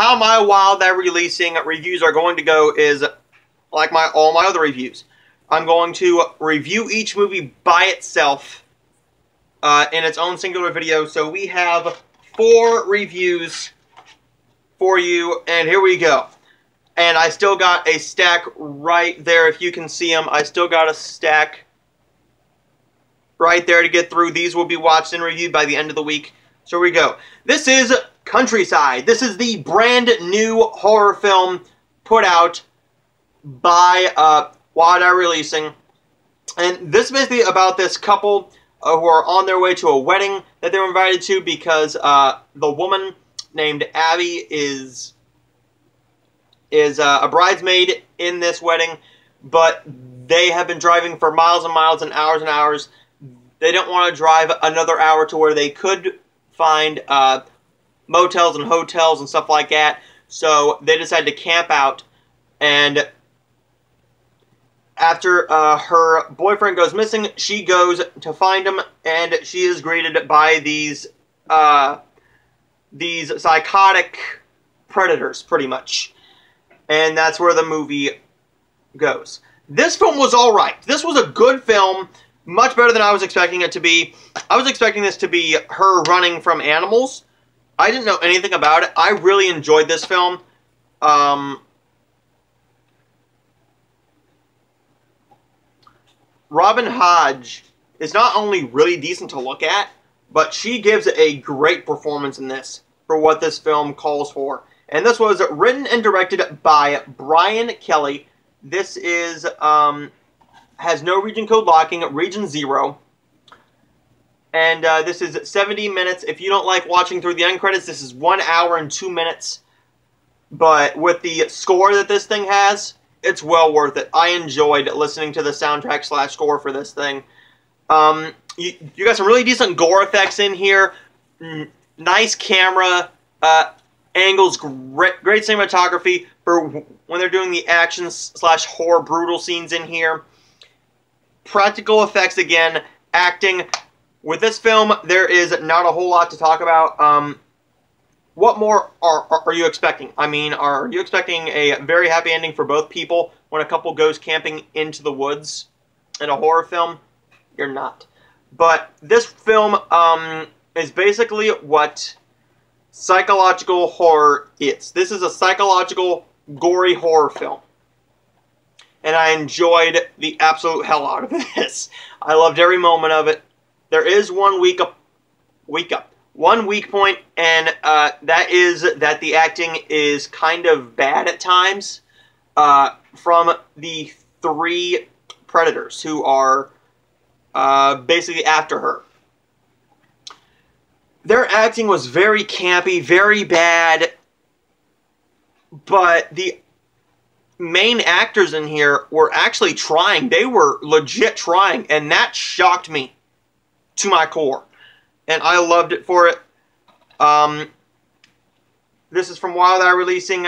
how my Wild Eye Releasing reviews are going to go is like all my other reviews. I'm going to review each movie by itself in its own singular video. So we have 4 reviews for you, and here we go. And I still got a stack right there, if you can see them. I still got a stack right there to get through. These will be watched and reviewed by the end of the week. So here we go. This is Countrycide. This is the brand new horror film put out by Wild Eye Releasing. And this is basically about this couple who are on their way to a wedding that they were invited to because the woman named Abby is a bridesmaid in this wedding, but they have been driving for miles and miles and hours. They don't want to drive another hour to where they could find motels and hotels and stuff like that, so they decided to camp out. And after her boyfriend goes missing, she goes to find him, and she is greeted by these psychotic predators, pretty much. And that's where the movie goes. This film was alright. This was a good film, much better than I was expecting it to be. I was expecting this to be her running from animals. I didn't know anything about it. I really enjoyed this film. Robin Hodge is not only really decent to look at, but she gives a great performance in this for what this film calls for. And this was written and directed by Brian Kelly. This is has no region code locking, region 0. And this is 70 minutes. If you don't like watching through the end credits, this is 1 hour and 2 minutes. But with the score that this thing has, it's well worth it. I enjoyed listening to the soundtrack / score for this thing. You got some really decent gore effects in here. Nice camera angles, great cinematography for when they're doing the action / horror brutal scenes in here. Practical effects again, acting. With this film, there is not a whole lot to talk about. What more are you expecting? I mean, are you expecting a very happy ending for both people when a couple goes camping into the woods in a horror film? You're not. But this film is basically what psychological horror is. This is a psychological, gory horror film. And I enjoyed the absolute hell out of this. I loved every moment of it. There is one weak point, and that is that the acting is kind of bad at times from the 3 predators who are basically after her. Their acting was very campy, very bad, but the main actors in here were actually trying. They were legit trying, and that shocked me to my core. And I loved it for it. This is from Wild Eye Releasing.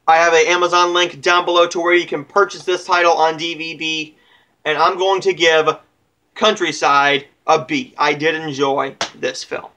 I have an Amazon link down below to where you can purchase this title on DVD. And I'm going to give Countrycide a B. I did enjoy this film.